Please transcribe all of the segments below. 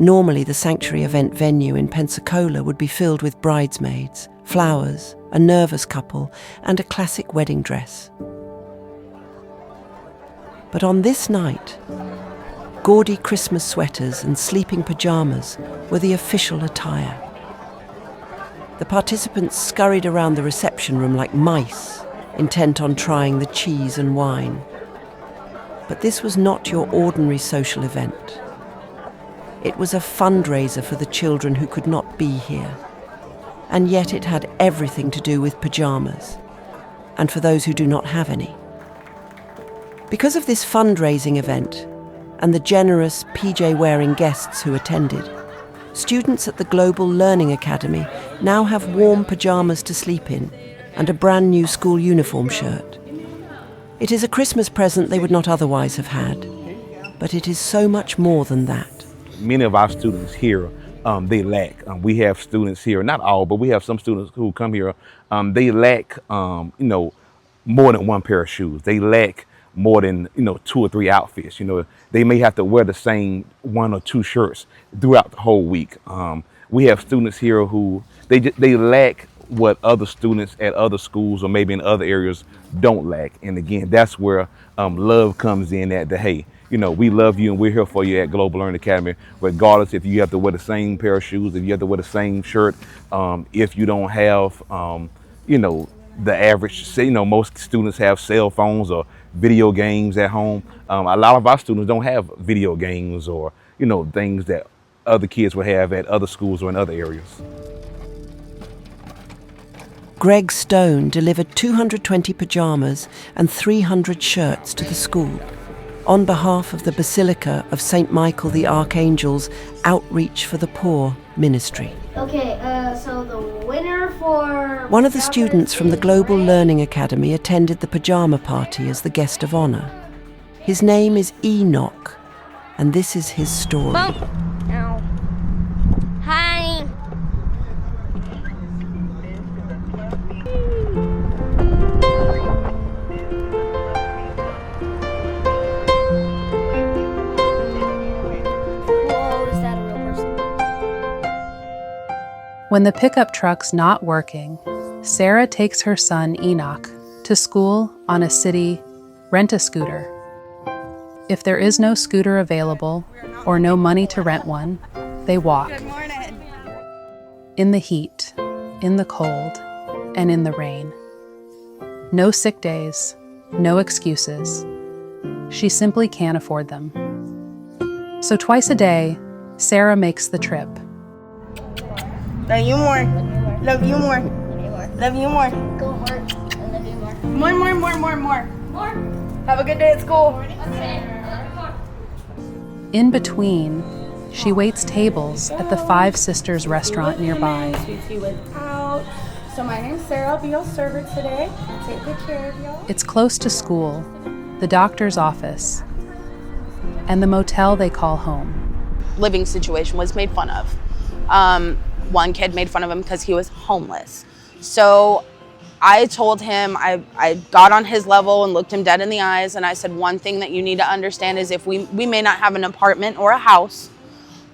Normally, the sanctuary event venue in Pensacola would be filled with bridesmaids, flowers, a nervous couple, and a classic wedding dress. But on this night, gaudy Christmas sweaters and sleeping pajamas were the official attire. The participants scurried around the reception room like mice, intent on trying the cheese and wine. But this was not your ordinary social event. It was a fundraiser for the children who could not be here. And yet it had everything to do with pajamas, and for those who do not have any. Because of this fundraising event, and the generous PJ-wearing guests who attended, students at the Global Learning Academy now have warm pajamas to sleep in and a brand new school uniform shirt. It is a Christmas present they would not otherwise have had, but it is so much more than that. Many of our students here, they lack. We have students here, not all, but we have some students who come here, they lack, more than one pair of shoes. They lack more than 2 or 3 outfits. They may have to wear the same 1 or 2 shirts throughout the whole week. We have students here who they lack what other students at other schools or maybe in other areas don't lack. And again, that's where love comes in. At the hey, we love you and we're here for you at Global Learning Academy, regardless if you have to wear the same pair of shoes, if you have to wear the same shirt, if you don't have the average, most students have cell phones or video games at home. A lot of our students don't have video games or, things that other kids would have at other schools or in other areas. Greg Stone delivered 220 pajamas and 300 shirts to the school on behalf of the Basilica of St. Michael the Archangel's Outreach for the Poor ministry. Okay, so the winner for... One of the students from the Global Learning Academy attended the Pajama Party as the guest of honor. His name is Enoch, and this is his story. Bump. Ow. Hi. Whoa, is that a real person? When the pickup truck's not working, Sarah takes her son Enoch to school on a city rent-a-scooter. If there is no scooter available or no money to rent one, they walk. Good morning. In the heat, in the cold, and in the rain. No sick days, no excuses. She simply can't afford them. So twice a day, Sarah makes the trip. Love you more. Love you more. Love you more. Go hard. I love you more. More. More. Have a good day at school. In between, she waits tables at the Five Sisters restaurant nearby. Sweet tea without. So my name's Sarah. I'll be your server today. Take good care of y'all. It's close to school, the doctor's office, and the motel they call home. Living situation was made fun of. One kid made fun of him because he was homeless. So I told him, I got on his level and looked him dead in the eyes, and I said, one thing that you need to understand is if we may not have an apartment or a house,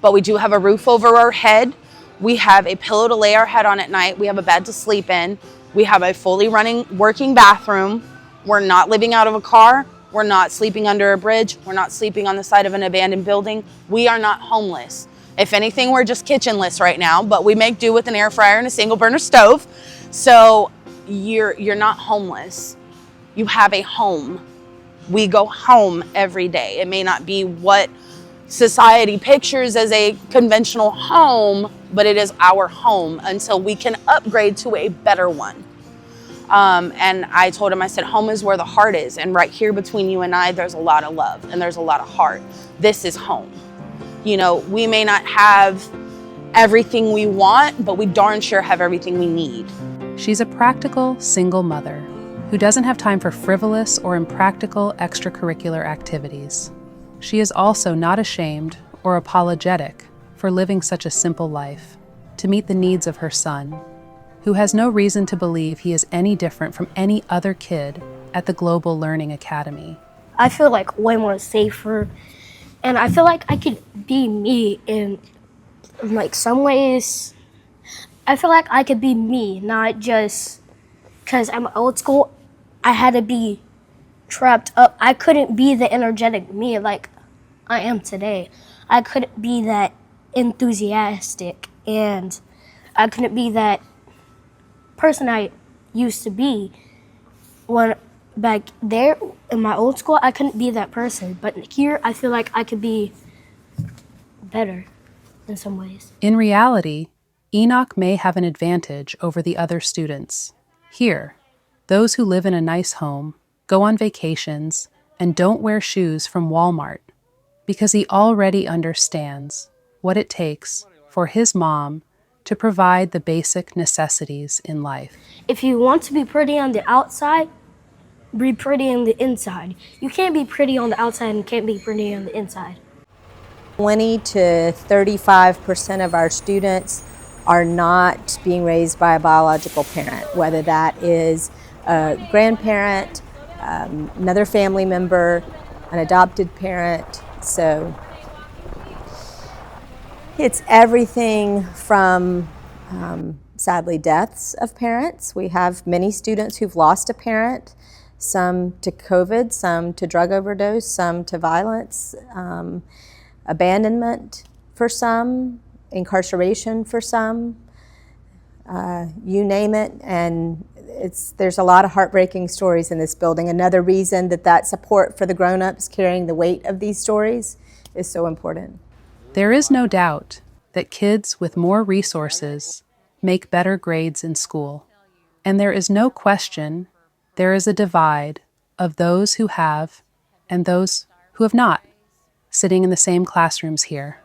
but we do have a roof over our head. We have a pillow to lay our head on at night. We have a bed to sleep in. We have a fully running, working bathroom. We're not living out of a car. We're not sleeping under a bridge. We're not sleeping on the side of an abandoned building. We are not homeless. If anything, we're just kitchenless right now, but we make do with an air fryer and a single burner stove. So you're not homeless. You have a home. We go home every day. It may not be what society pictures as a conventional home, but it is our home until we can upgrade to a better one. And I told him, I said, home is where the heart is. And right here between you and I, there's a lot of love and there's a lot of heart. This is home. We may not have everything we want, but we darn sure have everything we need. She's a practical single mother who doesn't have time for frivolous or impractical extracurricular activities. She is also not ashamed or apologetic for living such a simple life to meet the needs of her son, who has no reason to believe he is any different from any other kid at the Global Learning Academy. I feel like way more safer, and I feel like I could be me in in like some ways, I feel like I could be me, not just because I'm old school. I had to be trapped up. I couldn't be the energetic me like I am today. I couldn't be that enthusiastic, and I couldn't be that person I used to be when back there in my old school. I couldn't be that person, but here I feel like I could be better in some ways. In reality, Enoch may have an advantage over the other students. Here, those who live in a nice home, go on vacations, and don't wear shoes from Walmart, because he already understands what it takes for his mom to provide the basic necessities in life. If you want to be pretty on the outside, be pretty on the inside. You can't be pretty on the outside and can't be pretty on the inside. 20 to 35% of our students are not being raised by a biological parent, whether that is a grandparent, another family member, an adopted parent. So it's everything from sadly deaths of parents. We have many students who've lost a parent, some to COVID, some to drug overdose, some to violence, abandonment for some, incarceration for some, you name it. And there's a lot of heartbreaking stories in this building. Another reason that support for the grown-ups carrying the weight of these stories is so important. There is no doubt that kids with more resources make better grades in school. And there is no question there is a divide of those who have and those who have not, sitting in the same classrooms here.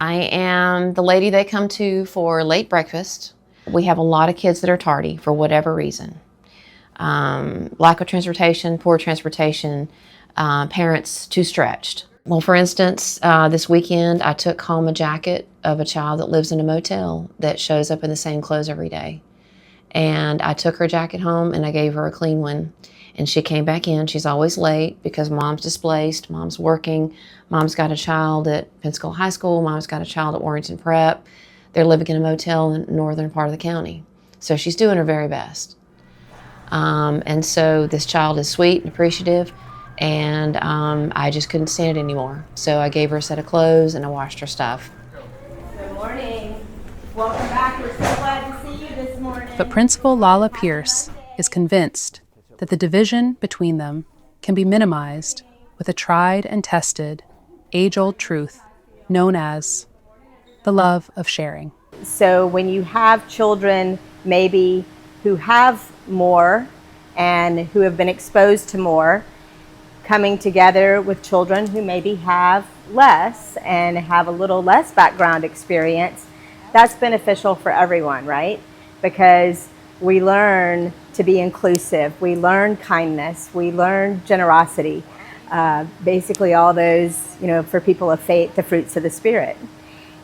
I am the lady they come to for late breakfast. We have a lot of kids that are tardy for whatever reason. Lack of transportation, poor transportation, parents too stretched. Well, for instance, this weekend I took home a jacket of a child that lives in a motel that shows up in the same clothes every day. And I took her jacket home and I gave her a clean one. And she came back in. She's always late because mom's displaced, mom's working, mom's got a child at Pensacola High School, mom's got a child at Warrington Prep. They're living in a motel in the northern part of the county. So she's doing her very best. And so this child is sweet and appreciative, and I just couldn't stand it anymore. So I gave her a set of clothes and I washed her stuff. Good morning. Welcome back. We're so glad to see you this morning. But Principal Lala Pierce is convinced that the division between them can be minimized with a tried and tested, age-old truth known as the love of sharing. So when you have children maybe who have more and who have been exposed to more, coming together with children who maybe have less and have a little less background experience, that's beneficial for everyone, right? Because we learn to be inclusive, we learn kindness, we learn generosity, basically all those, for people of faith, the fruits of the Spirit.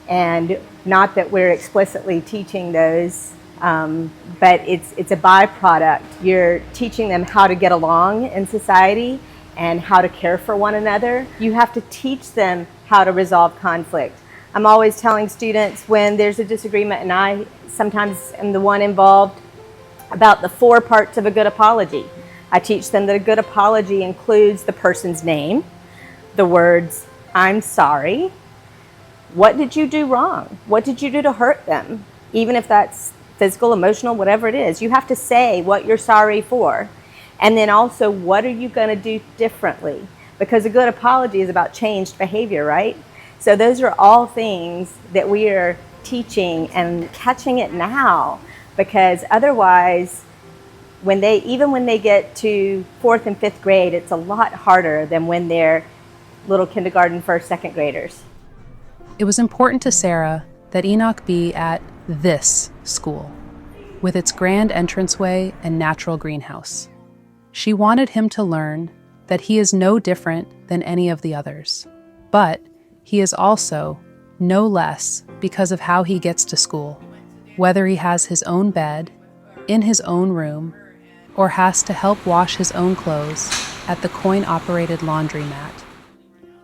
And not that we're explicitly teaching those, but it's a byproduct. You're teaching them how to get along in society and how to care for one another. You have to teach them how to resolve conflict. I'm always telling students when there's a disagreement, and I sometimes am the one involved, about the 4 parts of a good apology. I teach them that a good apology includes the person's name, the words, "I'm sorry," what did you do wrong? What did you do to hurt them? Even if that's physical, emotional, whatever it is, you have to say what you're sorry for. And then also, what are you going to do differently? Because a good apology is about changed behavior, right? So those are all things that we are teaching and catching it now, because otherwise, even when they get to 4th and 5th grade, it's a lot harder than when they're little kindergarten, 1st, 2nd graders. It was important to Sarah that Enoch be at this school, with its grand entranceway and natural greenhouse. She wanted him to learn that he is no different than any of the others, but he is also no less because of how he gets to school, whether he has his own bed, in his own room, or has to help wash his own clothes at the coin-operated laundromat.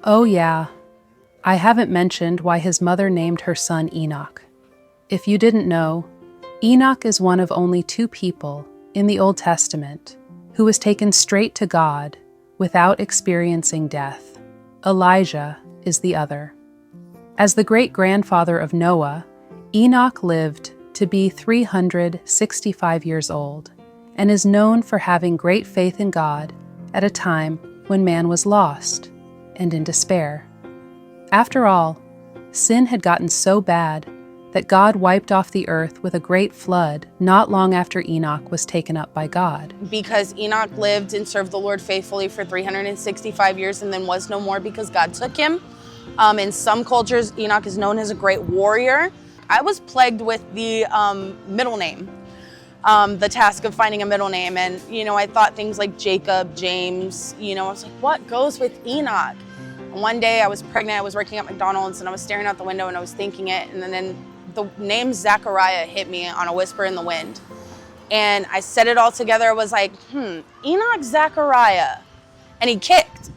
Oh yeah, I haven't mentioned why his mother named her son Enoch. If you didn't know, Enoch is one of only 2 people in the Old Testament who was taken straight to God without experiencing death. Elijah is the other. As the great-grandfather of Noah, Enoch lived to be 365 years old and is known for having great faith in God at a time when man was lost and in despair. After all, sin had gotten so bad that God wiped off the earth with a great flood not long after Enoch was taken up by God. Because Enoch lived and served the Lord faithfully for 365 years and then was no more because God took him. In some cultures, Enoch is known as a great warrior. I was plagued with the middle name, the task of finding a middle name. And, I thought things like Jacob, James, I was like, what goes with Enoch? And one day I was pregnant, I was working at McDonald's, and I was staring out the window and I was thinking it. And then the name Zachariah hit me on a whisper in the wind. And I said it all together. I was like, Enoch Zachariah. And he kicked.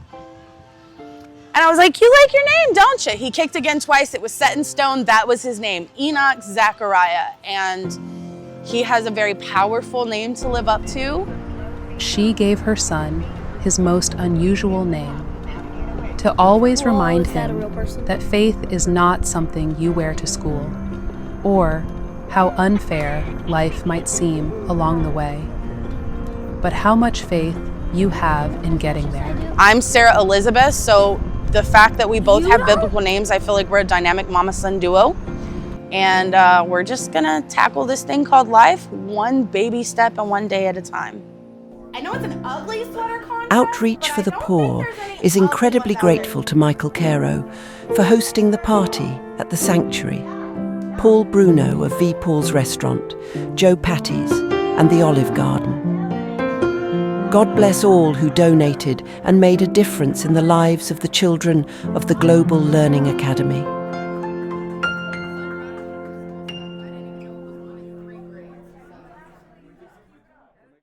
And I was like, you like your name, don't you? He kicked again twice. It was set in stone. That was his name, Enoch Zachariah. And he has a very powerful name to live up to. She gave her son his most unusual name, to always remind him that faith is not something you wear to school, or how unfair life might seem along the way, but how much faith you have in getting there. I'm Sarah Elizabeth, so the fact that we both have biblical names, I feel like we're a dynamic mama-son duo. And we're just gonna tackle this thing called life, one baby step and one day at a time. I know it's an ugly sweater contract. Outreach for the Poor is incredibly grateful to Michael Caro for hosting the party at the Sanctuary, Paul Bruno of V. Paul's Restaurant, Joe Patty's, and the Olive Garden. God bless all who donated and made a difference in the lives of the children of the Global Learning Academy.